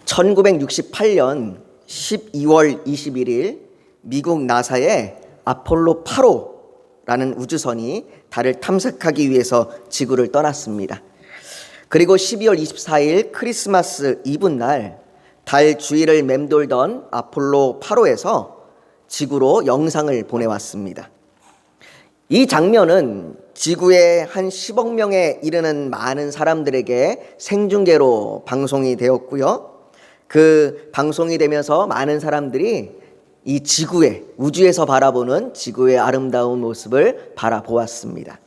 1968년 12월 21일 미국 나사의 아폴로 8호라는 우주선이 달을 탐색하기 위해서 지구를 떠났습니다. 그리고 12월 24일 크리스마스 이브날 달 주위를 맴돌던 아폴로 8호에서 지구로 영상을 보내왔습니다. 이 장면은 지구의 한 10억 명에 이르는 많은 사람들에게 생중계로 방송이 되었고요. 그 방송이 되면서 많은 사람들이 이 지구의, 우주에서 바라보는 지구의 아름다운 모습을 바라보았습니다.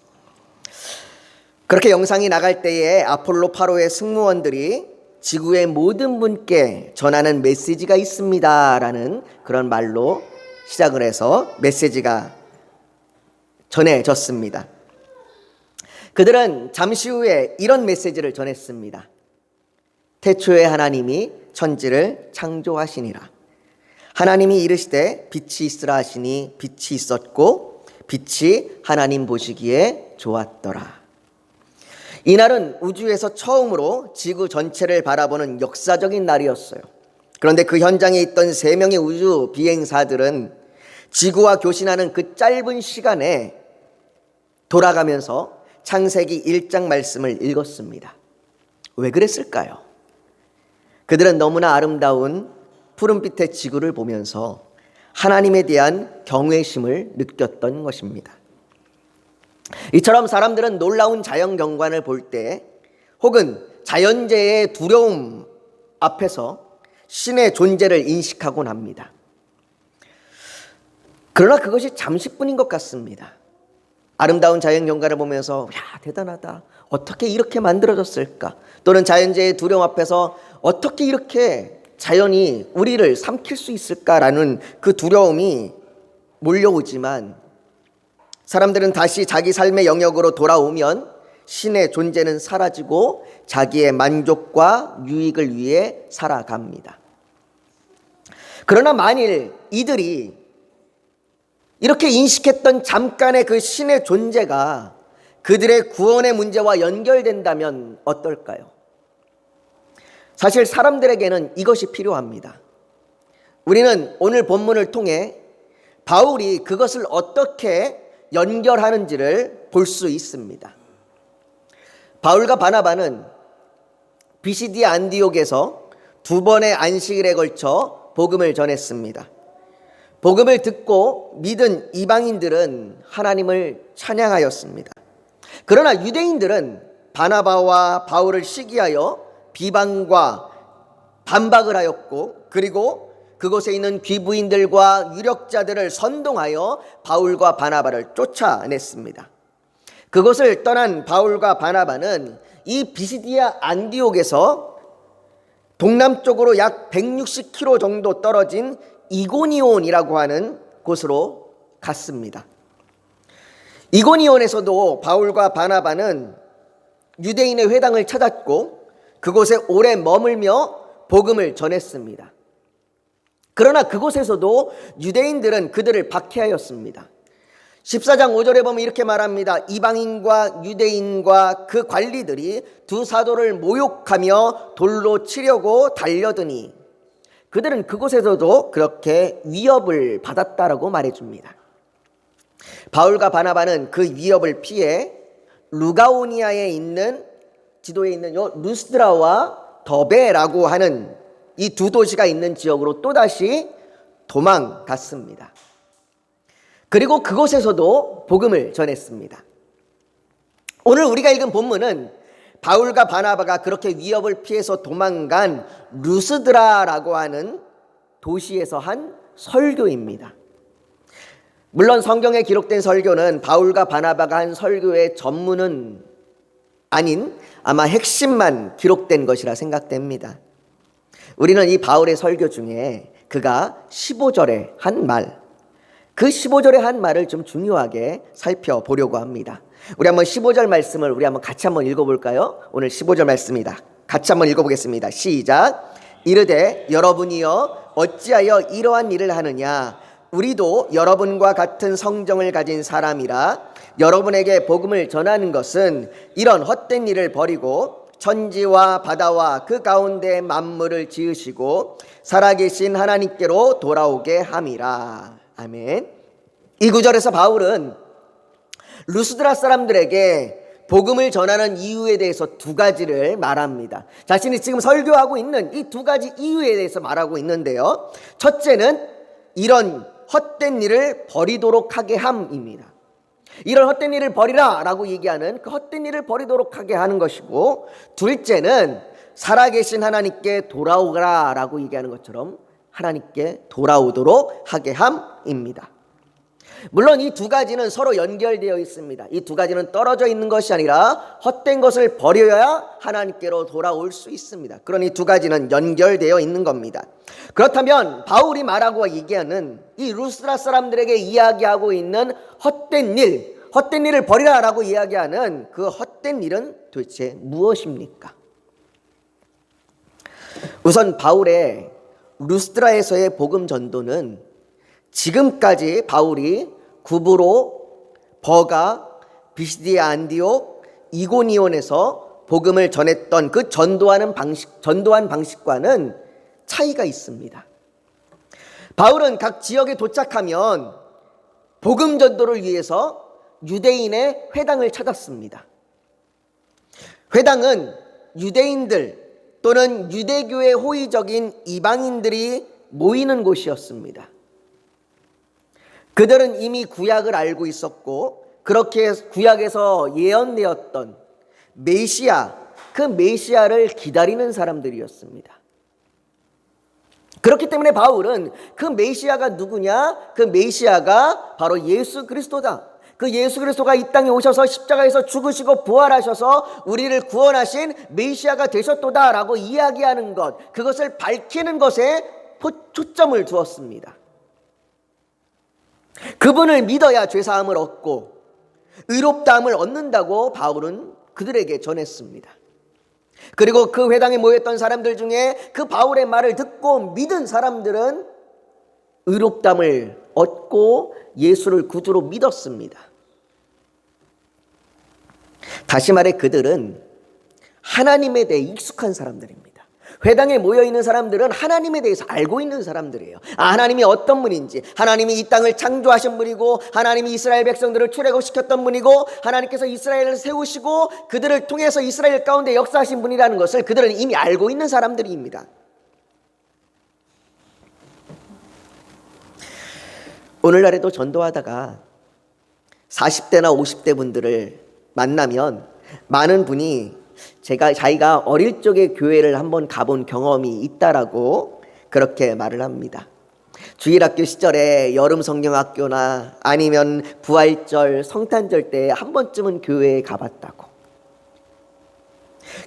그렇게 영상이 나갈 때에 아폴로 8호의 승무원들이 지구의 모든 분께 전하는 메시지가 있습니다 라는 그런 말로 시작을 해서 메시지가 전해졌습니다. 그들은 잠시 후에 이런 메시지를 전했습니다. 태초에 하나님이 천지를 창조하시니라. 하나님이 이르시되 빛이 있으라 하시니 빛이 있었고 빛이 하나님 보시기에 좋았더라. 이날은 우주에서 처음으로 지구 전체를 바라보는 역사적인 날이었어요. 그런데 그 현장에 있던 3명의 우주 비행사들은 지구와 교신하는 그 짧은 시간에 돌아가면서 창세기 1장 말씀을 읽었습니다. 왜 그랬을까요? 그들은 너무나 아름다운 푸른빛의 지구를 보면서 하나님에 대한 경외심을 느꼈던 것입니다. 이처럼 사람들은 놀라운 자연 경관을 볼 때 혹은 자연재해의 두려움 앞에서 신의 존재를 인식하곤 합니다. 그러나 그것이 잠시뿐인 것 같습니다. 아름다운 자연 경관을 보면서 야, 대단하다. 어떻게 이렇게 만들어졌을까? 또는 자연재해의 두려움 앞에서 어떻게 이렇게 자연이 우리를 삼킬 수 있을까라는 그 두려움이 몰려오지만 사람들은 다시 자기 삶의 영역으로 돌아오면 신의 존재는 사라지고 자기의 만족과 유익을 위해 살아갑니다. 그러나 만일 이들이 이렇게 인식했던 잠깐의 그 신의 존재가 그들의 구원의 문제와 연결된다면 어떨까요? 사실 사람들에게는 이것이 필요합니다. 우리는 오늘 본문을 통해 바울이 그것을 어떻게 연결하는지를 볼 수 있습니다. 바울과 바나바는 비시디아 안디옥에서 2번의 안식일에 걸쳐 복음을 전했습니다. 복음을 듣고 믿은 이방인들은 하나님을 찬양하였습니다. 그러나 유대인들은 바나바와 바울을 시기하여 비방과 반박을 하였고, 그리고 그곳에 있는 귀부인들과 유력자들을 선동하여 바울과 바나바를 쫓아냈습니다. 그곳을 떠난 바울과 바나바는 이 비시디아 안디옥에서 동남쪽으로 약 160km 정도 떨어진 이고니온이라고 하는 곳으로 갔습니다. 이고니온에서도 바울과 바나바는 유대인의 회당을 찾았고 그곳에 오래 머물며 복음을 전했습니다. 그러나 그곳에서도 유대인들은 그들을 박해하였습니다. 14장 5절에 보면 이렇게 말합니다. 이방인과 유대인과 그 관리들이 두 사도를 모욕하며 돌로 치려고 달려드니 그들은 그곳에서도 그렇게 위협을 받았다라고 말해줍니다. 바울과 바나바는 그 위협을 피해 루가오니아에 있는 지도에 있는 루스드라와 더베라고 하는 이 두 도시가 있는 지역으로 또다시 도망갔습니다. 그리고 그곳에서도 복음을 전했습니다. 오늘 우리가 읽은 본문은 바울과 바나바가 그렇게 위협을 피해서 도망간 루스드라라고 하는 도시에서 한 설교입니다. 물론 성경에 기록된 설교는 바울과 바나바가 한 설교의 전문은 아닌 아마 핵심만 기록된 것이라 생각됩니다. 우리는 이 바울의 설교 중에 그가 15절에 한 말, 그 15절에 한 말을 좀 중요하게 살펴보려고 합니다. 우리 한번 15절 말씀을 우리 한번 같이 한번 읽어볼까요? 오늘 15절 말씀입니다. 같이 한번 읽어보겠습니다. 시작. 이르되 여러분이여 어찌하여 이러한 일을 하느냐? 우리도 여러분과 같은 성정을 가진 사람이라 여러분에게 복음을 전하는 것은 이런 헛된 일을 버리고 천지와 바다와 그 가운데 만물을 지으시고 살아계신 하나님께로 돌아오게 함이라. 아멘. 이 구절에서 바울은 루스드라 사람들에게 복음을 전하는 이유에 대해서 두 가지를 말합니다. 자신이 지금 설교하고 있는 이 두 가지 이유에 대해서 말하고 있는데요. 첫째는 이런 헛된 일을 버리도록 하게 함입니다. 이런 헛된 일을 버리라 라고 얘기하는 그 헛된 일을 버리도록 하게 하는 것이고, 둘째는 살아계신 하나님께 돌아오라 라고 얘기하는 것처럼 하나님께 돌아오도록 하게 함입니다. 물론 이 두 가지는 서로 연결되어 있습니다. 이 두 가지는 떨어져 있는 것이 아니라 헛된 것을 버려야 하나님께로 돌아올 수 있습니다. 그러니 두 가지는 연결되어 있는 겁니다. 그렇다면 바울이 말하고 얘기하는 이 루스드라 사람들에게 이야기하고 있는 헛된 일을 버리라라고 이야기하는 그 헛된 일은 도대체 무엇입니까? 우선 바울의 루스드라에서의 복음 전도는 지금까지 바울이 구브로, 버가, 비시디아 안디옥, 이고니온에서 복음을 전했던 그 전도한 방식과는 차이가 있습니다. 바울은 각 지역에 도착하면 복음 전도를 위해서 유대인의 회당을 찾았습니다. 회당은 유대인들 또는 유대교의 호의적인 이방인들이 모이는 곳이었습니다. 그들은 이미 구약을 알고 있었고, 그렇게 구약에서 예언되었던 메시아, 그 메시아를 기다리는 사람들이었습니다. 그렇기 때문에 바울은 그 메시아가 누구냐? 그 메시아가 바로 예수 그리스도다. 그 예수 그리스도가 이 땅에 오셔서 십자가에서 죽으시고 부활하셔서 우리를 구원하신 메시아가 되셨도다라고 이야기하는 것, 그것을 밝히는 것에 초점을 두었습니다. 그분을 믿어야 죄사함을 얻고 의롭다함을 얻는다고 바울은 그들에게 전했습니다. 그리고 그 회당에 모였던 사람들 중에 그 바울의 말을 듣고 믿은 사람들은 의롭다함을 얻고 예수를 구주로 믿었습니다. 다시 말해 그들은 하나님에 대해 익숙한 사람들입니다. 회당에 모여있는 사람들은 하나님에 대해서 알고 있는 사람들이에요. 하나님이 어떤 분인지, 하나님이 이 땅을 창조하신 분이고, 하나님이 이스라엘 백성들을 출애굽시켰던 분이고, 하나님께서 이스라엘을 세우시고 그들을 통해서 이스라엘 가운데 역사하신 분이라는 것을 그들은 이미 알고 있는 사람들입니다. 오늘날에도 전도하다가 40대나 50대 분들을 만나면 많은 분이 자기가 어릴 적에 교회를 한번 가본 경험이 있다라고 그렇게 말을 합니다. 주일학교 시절에 여름 성경학교나 아니면 부활절, 성탄절 때 한 번쯤은 교회에 가봤다고.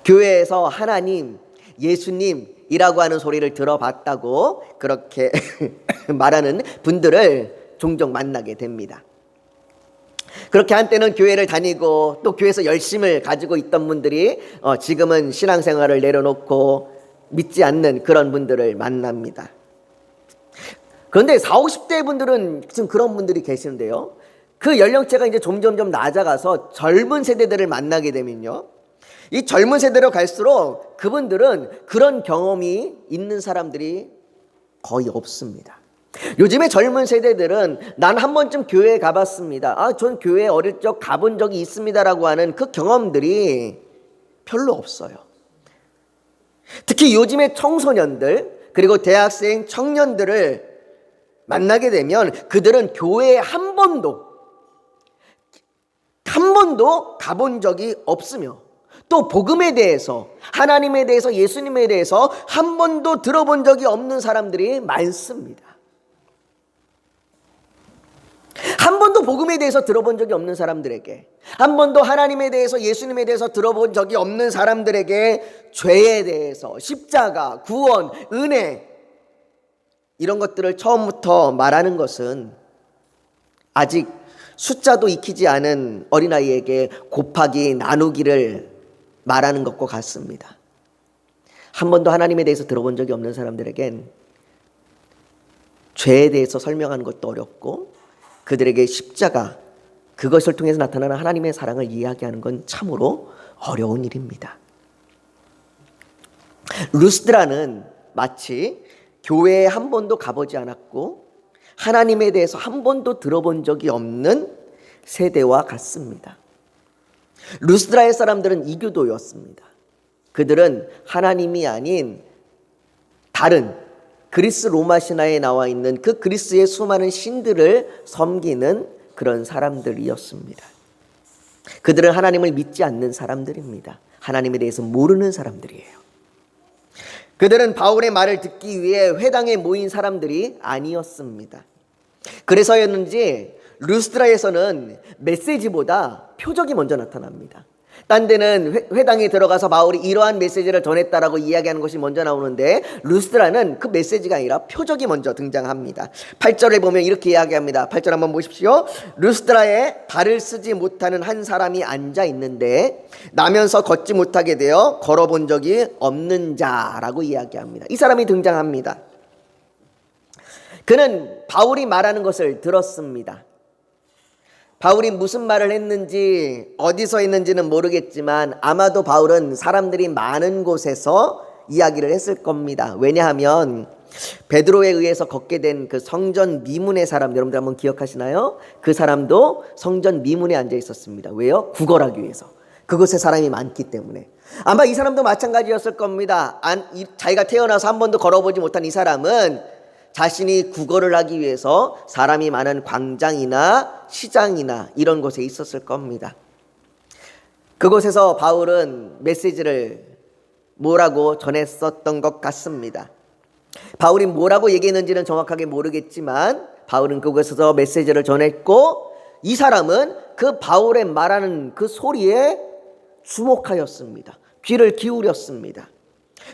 교회에서 하나님, 예수님이라고 하는 소리를 들어봤다고 그렇게 말하는 분들을 종종 만나게 됩니다. 그렇게 한때는 교회를 다니고 또 교회에서 열심을 가지고 있던 분들이 지금은 신앙생활을 내려놓고 믿지 않는 그런 분들을 만납니다. 그런데 40, 50대 분들은 지금 그런 분들이 계시는데요. 그 연령대가 이제 점점 낮아가서 젊은 세대들을 만나게 되면요, 이 젊은 세대로 갈수록 그분들은 그런 경험이 있는 사람들이 거의 없습니다. 요즘에 젊은 세대들은 난 한 번쯤 교회에 가봤습니다. 전 교회에 어릴 적 가본 적이 있습니다라고 하는 그 경험들이 별로 없어요. 특히 요즘의 청소년들 그리고 대학생, 청년들을 만나게 되면 그들은 교회에 한 번도 가본 적이 없으며, 또 복음에 대해서, 하나님에 대해서, 예수님에 대해서 한 번도 들어본 적이 없는 사람들이 많습니다. 한 번도 복음에 대해서 들어본 적이 없는 사람들에게, 한 번도 하나님에 대해서, 예수님에 대해서 들어본 적이 없는 사람들에게 죄에 대해서, 십자가, 구원, 은혜, 이런 것들을 처음부터 말하는 것은 아직 숫자도 익히지 않은 어린아이에게 곱하기, 나누기를 말하는 것과 같습니다. 한 번도 하나님에 대해서 들어본 적이 없는 사람들에겐 죄에 대해서 설명하는 것도 어렵고, 그들에게 십자가, 그것을 통해서 나타나는 하나님의 사랑을 이야기하는 건 참으로 어려운 일입니다. 루스드라는 마치 교회에 한 번도 가보지 않았고 하나님에 대해서 한 번도 들어본 적이 없는 세대와 같습니다. 루스드라의 사람들은 이교도였습니다. 그들은 하나님이 아닌 다른 그리스 로마 신화에 나와 있는 그 그리스의 수많은 신들을 섬기는 그런 사람들이었습니다. 그들은 하나님을 믿지 않는 사람들입니다. 하나님에 대해서 모르는 사람들이에요. 그들은 바울의 말을 듣기 위해 회당에 모인 사람들이 아니었습니다. 그래서였는지 루스드라에서는 메시지보다 표적이 먼저 나타납니다. 딴 데는 회당에 들어가서 바울이 이러한 메시지를 전했다라고 이야기하는 것이 먼저 나오는데 루스드라는 그 메시지가 아니라 표적이 먼저 등장합니다. 8절을 보면 이렇게 이야기합니다. 8절 한번 보십시오. 루스드라에 발을 쓰지 못하는 한 사람이 앉아 있는데 나면서 걷지 못하게 되어 걸어본 적이 없는 자라고 이야기합니다. 이 사람이 등장합니다. 그는 바울이 말하는 것을 들었습니다. 바울이 무슨 말을 했는지 어디서 했는지는 모르겠지만 아마도 바울은 사람들이 많은 곳에서 이야기를 했을 겁니다. 왜냐하면 베드로에 의해서 걷게 된 그 성전 미문의 사람, 여러분들 한번 기억하시나요? 그 사람도 성전 미문에 앉아 있었습니다. 왜요? 구걸하기 위해서. 그곳에 사람이 많기 때문에. 아마 이 사람도 마찬가지였을 겁니다. 자기가 태어나서 한 번도 걸어보지 못한 이 사람은 자신이 구걸을 하기 위해서 사람이 많은 광장이나 시장이나 이런 곳에 있었을 겁니다. 그곳에서 바울은 메시지를 뭐라고 전했었던 것 같습니다. 바울이 뭐라고 얘기했는지는 정확하게 모르겠지만 바울은 그곳에서 메시지를 전했고 이 사람은 그 바울의 말하는 그 소리에 주목하였습니다. 귀를 기울였습니다.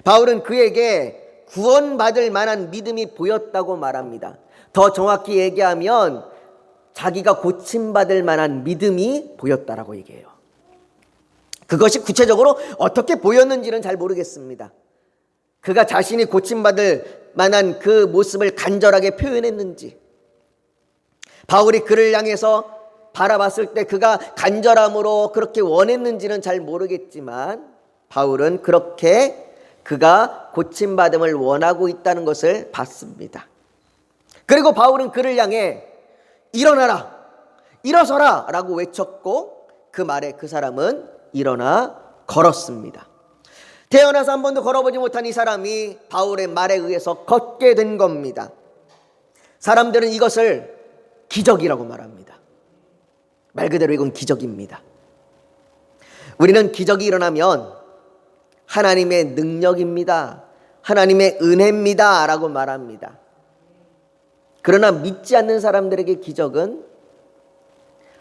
바울은 그에게 구원받을 만한 믿음이 보였다고 말합니다. 더 정확히 얘기하면 자기가 고침받을 만한 믿음이 보였다라고 얘기해요. 그것이 구체적으로 어떻게 보였는지는 잘 모르겠습니다. 그가 자신이 고침받을 만한 그 모습을 간절하게 표현했는지, 바울이 그를 향해서 바라봤을 때 그가 간절함으로 그렇게 원했는지는 잘 모르겠지만 바울은 그렇게 그가 고침받음을 원하고 있다는 것을 봤습니다. 그리고 바울은 그를 향해 일어나라, 일어서라 라고 외쳤고 그 말에 그 사람은 일어나 걸었습니다. 태어나서 한 번도 걸어보지 못한 이 사람이 바울의 말에 의해서 걷게 된 겁니다. 사람들은 이것을 기적이라고 말합니다. 말 그대로 이건 기적입니다. 우리는 기적이 일어나면 하나님의 능력입니다, 하나님의 은혜입니다 라고 말합니다. 그러나 믿지 않는 사람들에게 기적은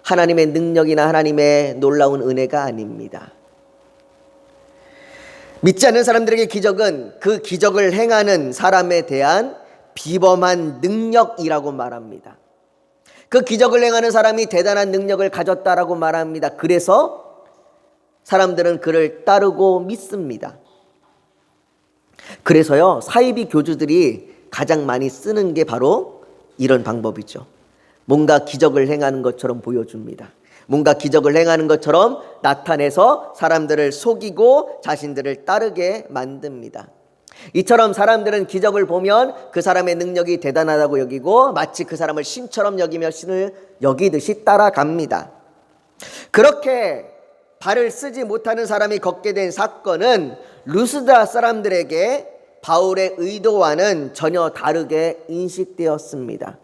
하나님의 능력이나 하나님의 놀라운 은혜가 아닙니다. 믿지 않는 사람들에게 기적은 그 기적을 행하는 사람에 대한 비범한 능력이라고 말합니다. 그 기적을 행하는 사람이 대단한 능력을 가졌다라고 말합니다. 그래서 사람들은 그를 따르고 믿습니다. 그래서요, 사이비 교주들이 가장 많이 쓰는 게 바로 이런 방법이죠. 뭔가 기적을 행하는 것처럼 보여줍니다. 뭔가 기적을 행하는 것처럼 나타내서 사람들을 속이고 자신들을 따르게 만듭니다. 이처럼 사람들은 기적을 보면 그 사람의 능력이 대단하다고 여기고 마치 그 사람을 신처럼 여기며 신을 여기듯이 따라갑니다. 그렇게 발을 쓰지 못하는 사람이 걷게 된 사건은 루스드라 사람들에게 바울의 의도와는 전혀 다르게 인식되었습니다.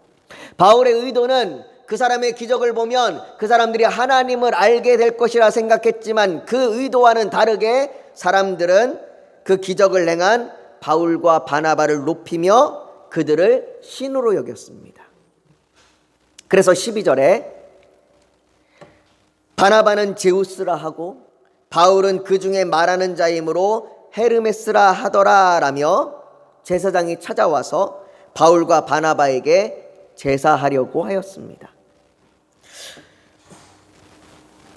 바울의 의도는 그 사람의 기적을 보면 그 사람들이 하나님을 알게 될 것이라 생각했지만 그 의도와는 다르게 사람들은 그 기적을 행한 바울과 바나바를 높이며 그들을 신으로 여겼습니다. 그래서 12절에 바나바는 제우스라 하고 바울은 그 중에 말하는 자이므로 헤르메스라 하더라 라며 제사장이 찾아와서 바울과 바나바에게 제사하려고 하였습니다.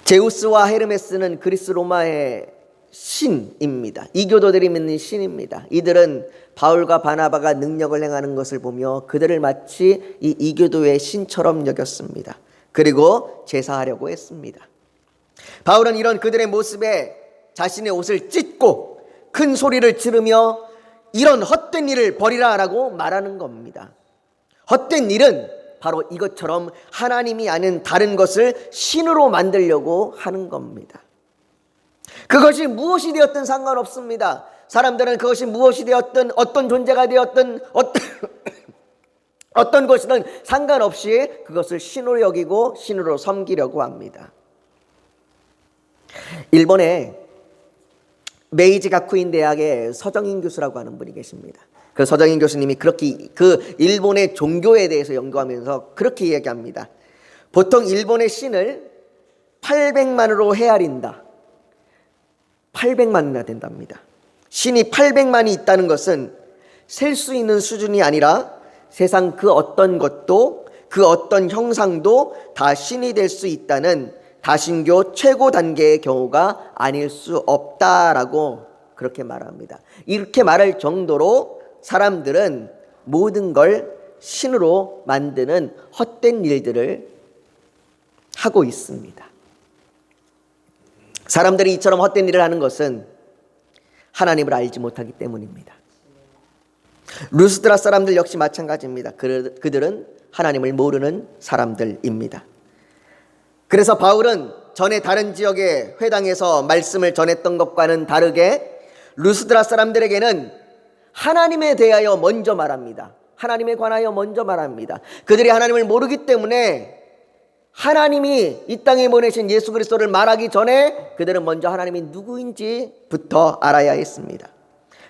제우스와 헤르메스는 그리스 로마의 신입니다. 이교도들이 믿는 신입니다. 이들은 바울과 바나바가 능력을 행하는 것을 보며 그들을 마치 이 이교도의 신처럼 여겼습니다. 그리고 제사하려고 했습니다. 바울은 이런 그들의 모습에 자신의 옷을 찢고 큰 소리를 지르며 이런 헛된 일을 버리라라고 말하는 겁니다. 헛된 일은 바로 이것처럼 하나님이 아닌 다른 것을 신으로 만들려고 하는 겁니다. 그것이 무엇이 되었든 상관없습니다. 사람들은 그것이 무엇이 되었든 어떤 존재가 되었든 어떤 것이든 상관없이 그것을 신으로 여기고 신으로 섬기려고 합니다. 일본의 메이지 가쿠인 대학의 서정인 교수라고 하는 분이 계십니다. 그 서정인 교수님이 그렇게 그 일본의 종교에 대해서 연구하면서 그렇게 이야기합니다. 보통 일본의 신을 800만으로 헤아린다. 800만이나 된답니다. 신이 800만이 있다는 것은 셀 수 있는 수준이 아니라 세상 그 어떤 것도 그 어떤 형상도 다 신이 될 수 있다는 다신교 최고 단계의 경우가 아닐 수 없다라고 그렇게 말합니다. 이렇게 말할 정도로 사람들은 모든 걸 신으로 만드는 헛된 일들을 하고 있습니다. 사람들이 이처럼 헛된 일을 하는 것은 하나님을 알지 못하기 때문입니다. 루스드라 사람들 역시 마찬가지입니다. 그들은 하나님을 모르는 사람들입니다. 그래서 바울은 전에 다른 지역의 회당에서 말씀을 전했던 것과는 다르게 루스드라 사람들에게는 하나님에 대하여 먼저 말합니다. 하나님에 관하여 먼저 말합니다. 그들이 하나님을 모르기 때문에 하나님이 이 땅에 보내신 예수 그리스도를 말하기 전에 그들은 먼저 하나님이 누구인지부터 알아야 했습니다.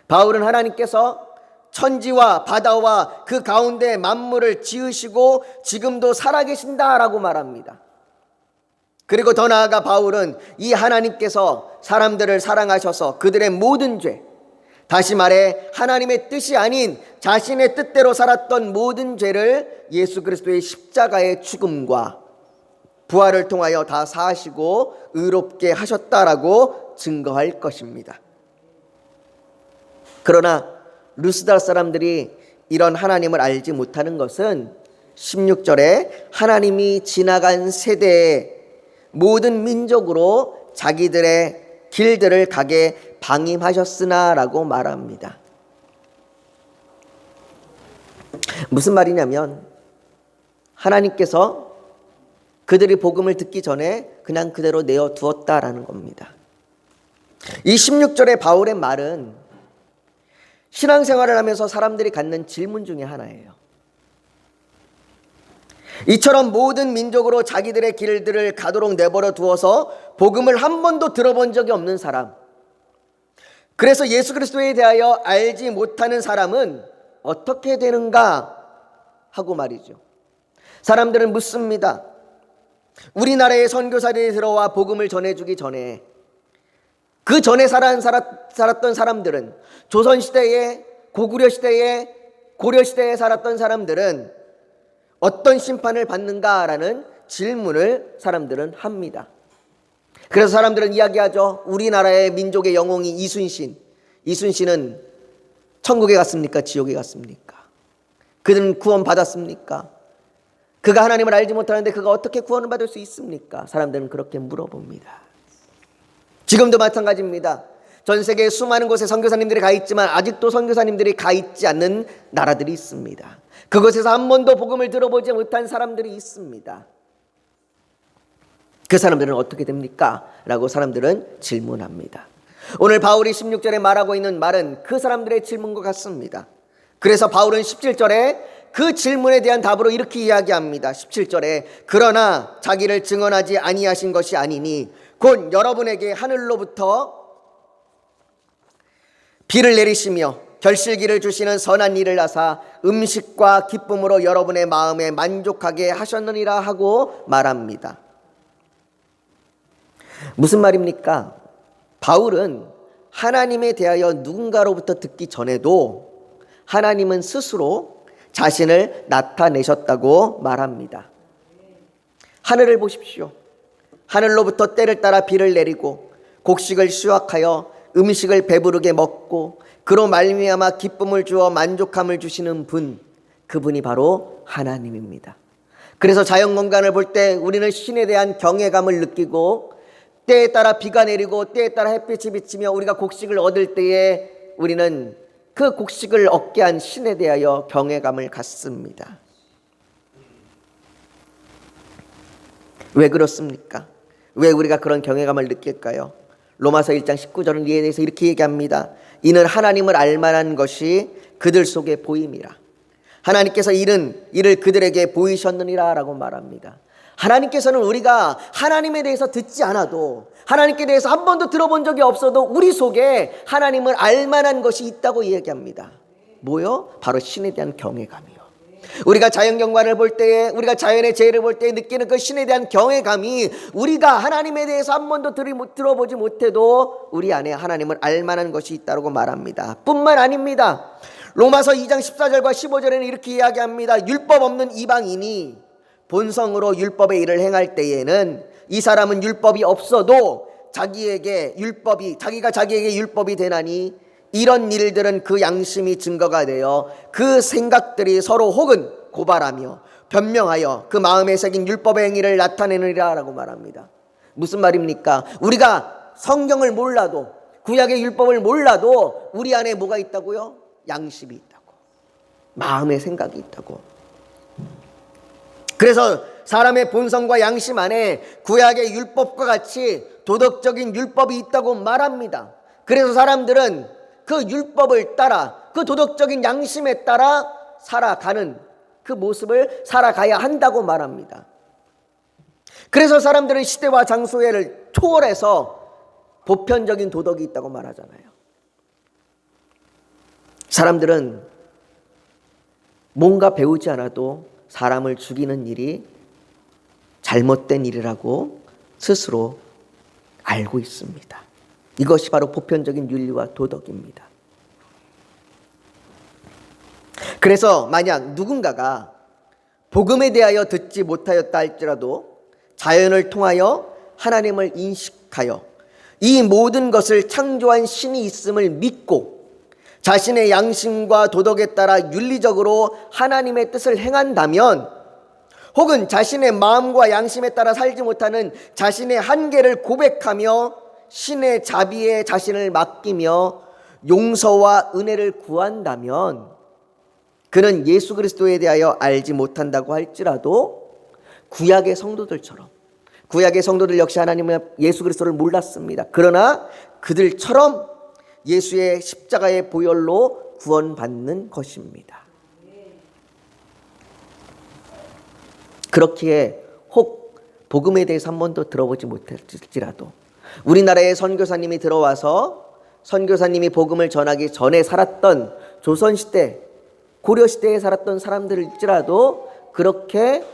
바울은 하나님께서 천지와 바다와 그 가운데 만물을 지으시고 지금도 살아계신다라고 말합니다. 그리고 더 나아가 바울은 이 하나님께서 사람들을 사랑하셔서 그들의 모든 죄, 다시 말해 하나님의 뜻이 아닌 자신의 뜻대로 살았던 모든 죄를 예수 그리스도의 십자가의 죽음과 부활을 통하여 다 사하시고 의롭게 하셨다라고 증거할 것입니다. 그러나 루스드라 사람들이 이런 하나님을 알지 못하는 것은 16절에 하나님이 지나간 세대의 모든 민족으로 자기들의 길들을 가게 방임하셨으나 라고 말합니다. 무슨 말이냐면 하나님께서 그들이 복음을 듣기 전에 그냥 그대로 내어두었다라는 겁니다. 이 16절의 바울의 말은 신앙생활을 하면서 사람들이 갖는 질문 중에 하나예요. 이처럼 모든 민족으로 자기들의 길들을 가도록 내버려 두어서 복음을 한 번도 들어본 적이 없는 사람, 그래서 예수 그리스도에 대하여 알지 못하는 사람은 어떻게 되는가 하고 말이죠. 사람들은 묻습니다. 우리나라에 선교사들이 들어와 복음을 전해주기 전에 그 전에 살았던 사람들은, 조선시대에, 고구려시대에, 고려시대에 살았던 사람들은 어떤 심판을 받는가라는 질문을 사람들은 합니다. 그래서 사람들은 이야기하죠. 우리나라의 민족의 영웅이 이순신은 천국에 갔습니까? 지옥에 갔습니까? 그는 구원 받았습니까? 그가 하나님을 알지 못하는데 그가 어떻게 구원을 받을 수 있습니까? 사람들은 그렇게 물어봅니다. 지금도 마찬가지입니다. 전 세계 수많은 곳에 선교사님들이 가 있지만 아직도 선교사님들이 가 있지 않는 나라들이 있습니다. 그곳에서 한 번도 복음을 들어보지 못한 사람들이 있습니다. 그 사람들은 어떻게 됩니까? 라고 사람들은 질문합니다. 오늘 바울이 16절에 말하고 있는 말은 그 사람들의 질문과 같습니다. 그래서 바울은 17절에 그 질문에 대한 답으로 이렇게 이야기합니다. 17절에 그러나 자기를 증언하지 아니하신 것이 아니니 곧 여러분에게 하늘로부터 비를 내리시며 결실기를 주시는 선한 일을 하사 음식과 기쁨으로 여러분의 마음에 만족하게 하셨느니라 하고 말합니다. 무슨 말입니까? 바울은 하나님에 대하여 누군가로부터 듣기 전에도 하나님은 스스로 자신을 나타내셨다고 말합니다. 하늘을 보십시오. 하늘로부터 때를 따라 비를 내리고 곡식을 수확하여 음식을 배부르게 먹고 그로 말미암아 기쁨을 주어 만족함을 주시는 분, 그분이 바로 하나님입니다. 그래서 자연공간을 볼 때 우리는 신에 대한 경외감을 느끼고 때에 따라 비가 내리고 때에 따라 햇빛이 비치며 우리가 곡식을 얻을 때에 우리는 그 곡식을 얻게 한 신에 대하여 경외감을 갖습니다. 왜 그렇습니까? 왜 우리가 그런 경외감을 느낄까요? 로마서 1장 19절은 이에 대해서 이렇게 얘기합니다. 이는 하나님을 알만한 것이 그들 속에 보임이라. 하나님께서 이를 그들에게 보이셨느니라 라고 말합니다. 하나님께서는 우리가 하나님에 대해서 듣지 않아도, 하나님께 대해서 한 번도 들어본 적이 없어도 우리 속에 하나님을 알만한 것이 있다고 이야기합니다. 뭐요? 바로 신에 대한 경외감이요. 우리가 자연경관을 볼 때에, 우리가 자연의 재해를 볼 때에 느끼는 그 신에 대한 경외감이 우리가 하나님에 대해서 한 번도 들어보지 못해도 우리 안에 하나님을 알만한 것이 있다고 말합니다. 뿐만 아닙니다. 로마서 2장 14절과 15절에는 이렇게 이야기합니다. 율법 없는 이방인이 본성으로 율법의 일을 행할 때에는 이 사람은 율법이 없어도 자기가 자기에게 율법이 되나니 이런 일들은 그 양심이 증거가 되어 그 생각들이 서로 혹은 고발하며 변명하여 그 마음에 새긴 율법의 행위를 나타내느니라 라고 말합니다. 무슨 말입니까? 우리가 성경을 몰라도, 구약의 율법을 몰라도 우리 안에 뭐가 있다고요? 양심이 있다고, 마음의 생각이 있다고. 그래서 사람의 본성과 양심 안에 구약의 율법과 같이 도덕적인 율법이 있다고 말합니다. 그래서 사람들은 그 율법을 따라, 그 도덕적인 양심에 따라 살아가는 그 모습을 살아가야 한다고 말합니다. 그래서 사람들은 시대와 장소를 초월해서 보편적인 도덕이 있다고 말하잖아요. 사람들은 뭔가 배우지 않아도 사람을 죽이는 일이 잘못된 일이라고 스스로 알고 있습니다. 이것이 바로 보편적인 윤리와 도덕입니다. 그래서 만약 누군가가 복음에 대하여 듣지 못하였다 할지라도 자연을 통하여 하나님을 인식하여 이 모든 것을 창조한 신이 있음을 믿고 자신의 양심과 도덕에 따라 윤리적으로 하나님의 뜻을 행한다면, 혹은 자신의 마음과 양심에 따라 살지 못하는 자신의 한계를 고백하며 신의 자비에 자신을 맡기며 용서와 은혜를 구한다면, 그는 예수 그리스도에 대하여 알지 못한다고 할지라도 구약의 성도들 역시 하나님의 예수 그리스도를 몰랐습니다. 그러나 그들처럼 예수의 십자가의 보혈로 구원받는 것입니다. 그렇기에 혹 복음에 대해서 한 번도 들어보지 못할지라도 우리나라에 선교사님이 들어와서 선교사님이 복음을 전하기 전에 살았던 조선시대, 고려시대에 살았던 사람들일지라도 그렇게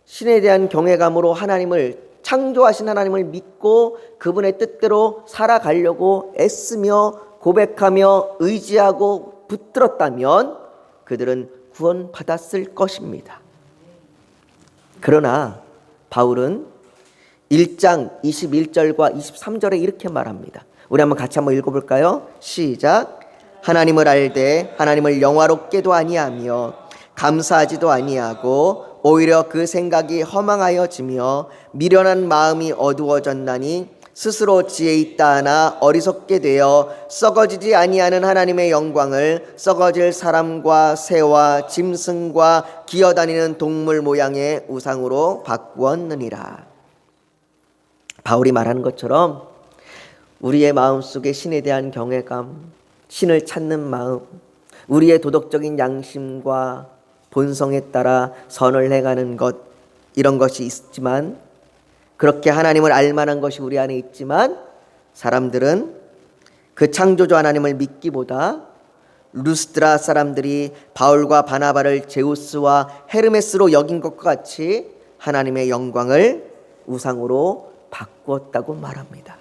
신에 대한 경외감으로 하나님을, 창조하신 하나님을 믿고 그분의 뜻대로 살아가려고 애쓰며 고백하며 의지하고 붙들었다면 그들은 구원받았을 것입니다. 그러나 바울은 1장 21절과 23절에 이렇게 말합니다. 우리 한번 같이 한번 읽어볼까요? 시작. 하나님을 알되 하나님을 영화롭게도 아니하며 감사하지도 아니하고 오히려 그 생각이 허망하여지며 미련한 마음이 어두워졌나니 스스로 지혜 있다 하나 어리석게 되어 썩어지지 아니하는 하나님의 영광을 썩어질 사람과 새와 짐승과 기어다니는 동물 모양의 우상으로 바꾸었느니라. 바울이 말하는 것처럼 우리의 마음속에 신에 대한 경외감, 신을 찾는 마음, 우리의 도덕적인 양심과 본성에 따라 선을 행하는 것, 이런 것이 있지만, 그렇게 하나님을 알만한 것이 우리 안에 있지만 사람들은 그 창조주 하나님을 믿기보다 루스드라 사람들이 바울과 바나바를 제우스와 헤르메스로 여긴 것과 같이 하나님의 영광을 우상으로 바꾸었다고 말합니다.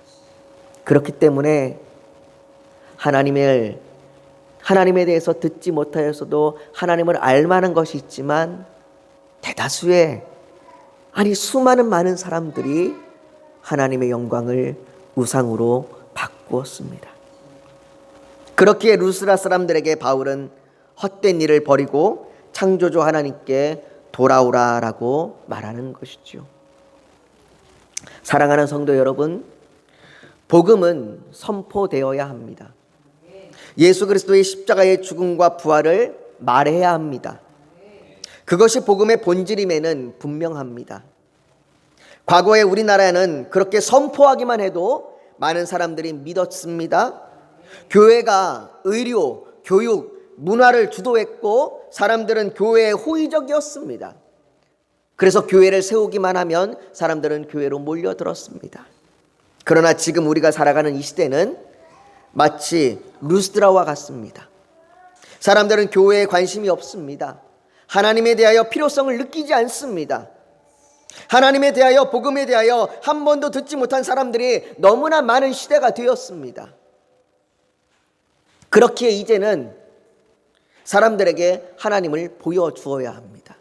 그렇기 때문에 하나님에 대해서 듣지 못하였어도 하나님을 알만한 것이 있지만 수많은 많은 사람들이 하나님의 영광을 우상으로 바꾸었습니다. 그렇기에 루스라 사람들에게 바울은 헛된 일을 버리고 창조주 하나님께 돌아오라라고 말하는 것이죠. 사랑하는 성도 여러분, 복음은 선포되어야 합니다. 예수 그리스도의 십자가의 죽음과 부활을 말해야 합니다. 그것이 복음의 본질임에는 분명합니다. 과거에 우리나라에는 그렇게 선포하기만 해도 많은 사람들이 믿었습니다. 교회가 의료, 교육, 문화를 주도했고 사람들은 교회에 호의적이었습니다. 그래서 교회를 세우기만 하면 사람들은 교회로 몰려들었습니다. 그러나 지금 우리가 살아가는 이 시대는 마치 루스드라와 같습니다. 사람들은 교회에 관심이 없습니다. 하나님에 대하여 필요성을 느끼지 않습니다. 하나님에 대하여, 복음에 대하여 한 번도 듣지 못한 사람들이 너무나 많은 시대가 되었습니다. 그렇기에 이제는 사람들에게 하나님을 보여주어야 합니다.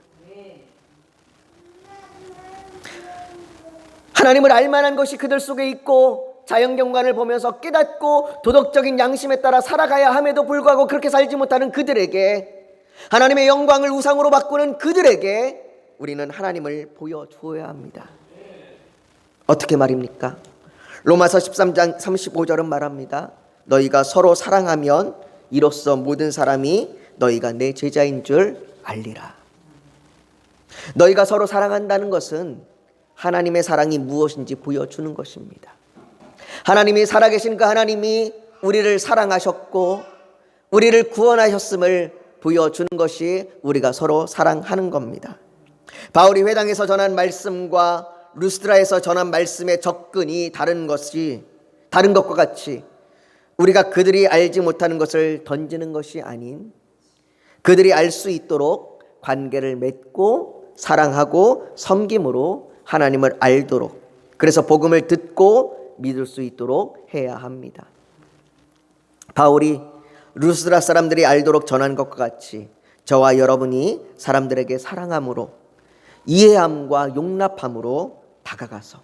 하나님을 알만한 것이 그들 속에 있고 자연경관을 보면서 깨닫고 도덕적인 양심에 따라 살아가야 함에도 불구하고 그렇게 살지 못하는 그들에게, 하나님의 영광을 우상으로 바꾸는 그들에게 우리는 하나님을 보여주어야 합니다. 어떻게 말입니까? 로마서 13장 35절은 말합니다. 너희가 서로 사랑하면 이로써 모든 사람이 너희가 내 제자인 줄 알리라. 너희가 서로 사랑한다는 것은 하나님의 사랑이 무엇인지 보여주는 것입니다. 하나님이 살아계신 그 하나님이 우리를 사랑하셨고 우리를 구원하셨음을 보여주는 것이 우리가 서로 사랑하는 겁니다. 바울이 회당에서 전한 말씀과 루스드라에서 전한 말씀의 접근이 다른 것과 같이 우리가 그들이 알지 못하는 것을 던지는 것이 아닌 그들이 알 수 있도록 관계를 맺고 사랑하고 섬김으로 하나님을 알도록, 그래서 복음을 듣고 믿을 수 있도록 해야 합니다. 바울이 루스드라 사람들이 알도록 전한 것과 같이 저와 여러분이 사람들에게 사랑함으로, 이해함과 용납함으로 다가가서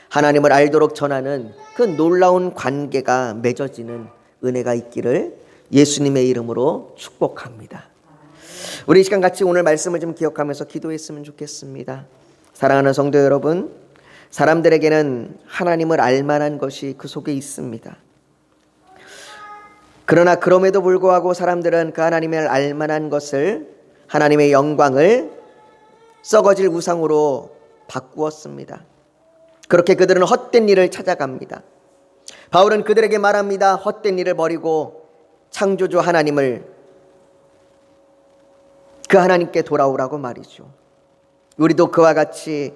하나님을 알도록 전하는 그 놀라운 관계가 맺어지는 은혜가 있기를 예수님의 이름으로 축복합니다. 우리 이 시간 같이 오늘 말씀을 좀 기억하면서 기도했으면 좋겠습니다. 사랑하는 성도 여러분, 사람들에게는 하나님을 알만한 것이 그 속에 있습니다. 그러나 그럼에도 불구하고 사람들은 그 하나님을 알만한 것을, 하나님의 영광을 썩어질 우상으로 바꾸었습니다. 그렇게 그들은 헛된 일을 찾아갑니다. 바울은 그들에게 말합니다. 헛된 일을 버리고 창조주 하나님을, 그 하나님께 돌아오라고 말이죠. 우리도 그와 같이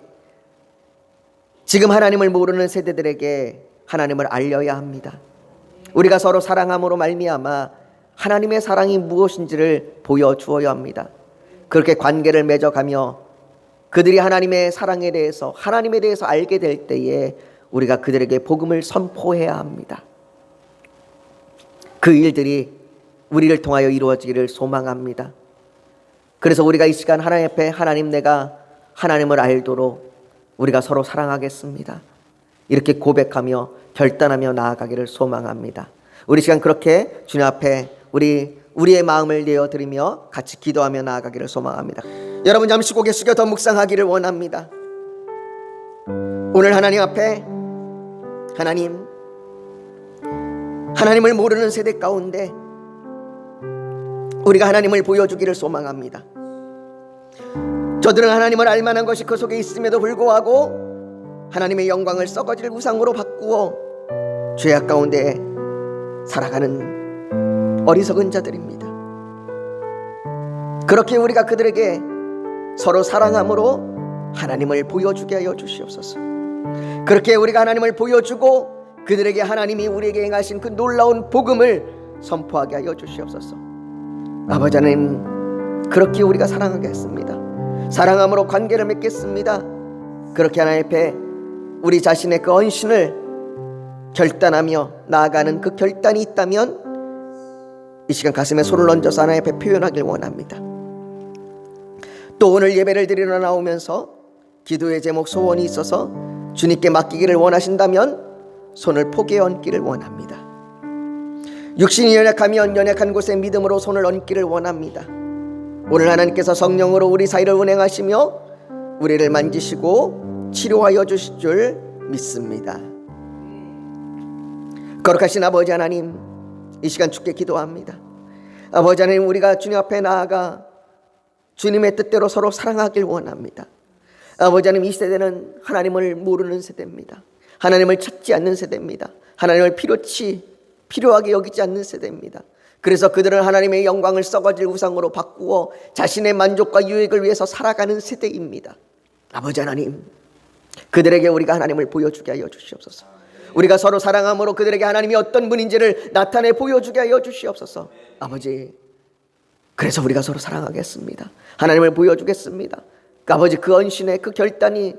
지금 하나님을 모르는 세대들에게 하나님을 알려야 합니다. 우리가 서로 사랑함으로 말미암아 하나님의 사랑이 무엇인지를 보여주어야 합니다. 그렇게 관계를 맺어가며 그들이 하나님의 사랑에 대해서, 하나님에 대해서 알게 될 때에 우리가 그들에게 복음을 선포해야 합니다. 그 일들이 우리를 통하여 이루어지기를 소망합니다. 그래서 우리가 이 시간 하나님 앞에, 하나님, 내가 하나님을 알도록 우리가 서로 사랑하겠습니다, 이렇게 고백하며 결단하며 나아가기를 소망합니다. 우리 시간 그렇게 주님 앞에 우리의 마음을 내어드리며 같이 기도하며 나아가기를 소망합니다. 여러분 잠시 고개 숙여 더 묵상하기를 원합니다. 오늘 하나님 앞에, 하나님을 모르는 세대 가운데 우리가 하나님을 보여주기를 소망합니다. 저들은 하나님을 알만한 것이 그 속에 있음에도 불구하고 하나님의 영광을 썩어질 우상으로 바꾸어 죄악 가운데 살아가는 어리석은 자들입니다. 그렇게 우리가 그들에게 서로 사랑함으로 하나님을 보여주게 하여 주시옵소서. 그렇게 우리가 하나님을 보여주고 그들에게 하나님이 우리에게 행하신 그 놀라운 복음을 선포하게 하여 주시옵소서. 아버지 하나님, 그렇게 우리가 사랑하겠습니다. 사랑함으로 관계를 맺겠습니다. 그렇게 하나님 앞에 우리 자신의 그 헌신을 결단하며 나아가는 그 결단이 있다면 이 시간 가슴에 손을 얹어서 하나님 앞에 표현하길 원합니다. 또 오늘 예배를 드리러 나오면서 기도의 제목, 소원이 있어서 주님께 맡기기를 원하신다면 손을 포개에 얹기를 원합니다. 육신이 연약하면 연약한 곳에 믿음으로 손을 얹기를 원합니다. 오늘 하나님께서 성령으로 우리 사이를 운행하시며 우리를 만지시고 치료하여 주실 줄 믿습니다. 거룩하신 아버지 하나님, 이 시간 주께 기도합니다. 아버지 하나님, 우리가 주님 앞에 나아가 주님의 뜻대로 서로 사랑하길 원합니다. 아버지 하나님, 이 세대는 하나님을 모르는 세대입니다. 하나님을 찾지 않는 세대입니다. 하나님을 필요하게 여기지 않는 세대입니다. 그래서 그들은 하나님의 영광을 썩어질 우상으로 바꾸어 자신의 만족과 유익을 위해서 살아가는 세대입니다. 아버지 하나님, 그들에게 우리가 하나님을 보여주게 하여 주시옵소서. 우리가 서로 사랑함으로 그들에게 하나님이 어떤 분인지를 나타내 보여주게 하여 주시옵소서. 아버지, 그래서 우리가 서로 사랑하겠습니다. 하나님을 보여주겠습니다. 아버지, 그 언신의 그 결단이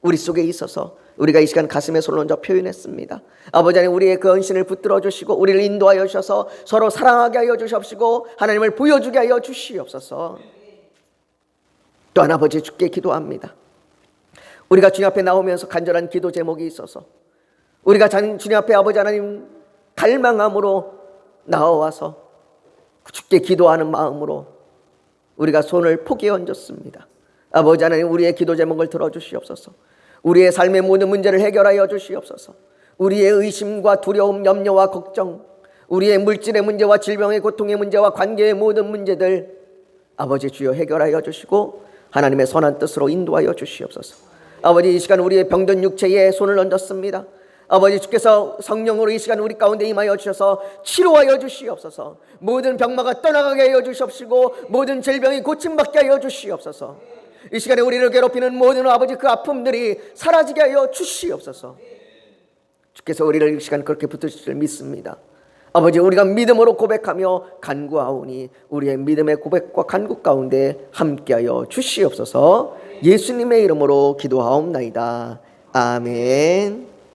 우리 속에 있어서 우리가 이 시간 가슴에 손을 얹어 표현했습니다. 아버지 하나님, 우리의 그 언신을 붙들어 주시고 우리를 인도하여 주셔서 서로 사랑하게 하여 주시옵시고 하나님을 보여주게 하여 주시옵소서. 또한 아버지, 주께 기도합니다. 우리가 주님 앞에 나오면서 간절한 기도 제목이 있어서 우리가 주님 앞에 아버지 하나님 갈망함으로 나와서 주께 기도하는 마음으로 우리가 손을 포기에 얹었습니다. 아버지 하나님, 우리의 기도 제목을 들어주시옵소서. 우리의 삶의 모든 문제를 해결하여 주시옵소서. 우리의 의심과 두려움, 염려와 걱정, 우리의 물질의 문제와 질병의 고통의 문제와 관계의 모든 문제들 아버지 주여 해결하여 주시고 하나님의 선한 뜻으로 인도하여 주시옵소서. 아버지, 이 시간 우리의 병든 육체에 손을 얹었습니다. 아버지, 주께서 성령으로 이 시간 우리 가운데 임하여 주셔서 치료하여 주시옵소서. 모든 병마가 떠나가게 하여 주시옵시고 모든 질병이 고침받게 하여 주시옵소서. 이 시간에 우리를 괴롭히는 모든 아버지 그 아픔들이 사라지게 하여 주시옵소서. 주께서 우리를 이 시간 그렇게 붙드실 줄 믿습니다. 아버지, 우리가 믿음으로 고백하며 간구하오니 우리의 믿음의 고백과 간구 가운데 함께하여 주시옵소서. 예수님의 이름으로 기도하옵나이다. 아멘.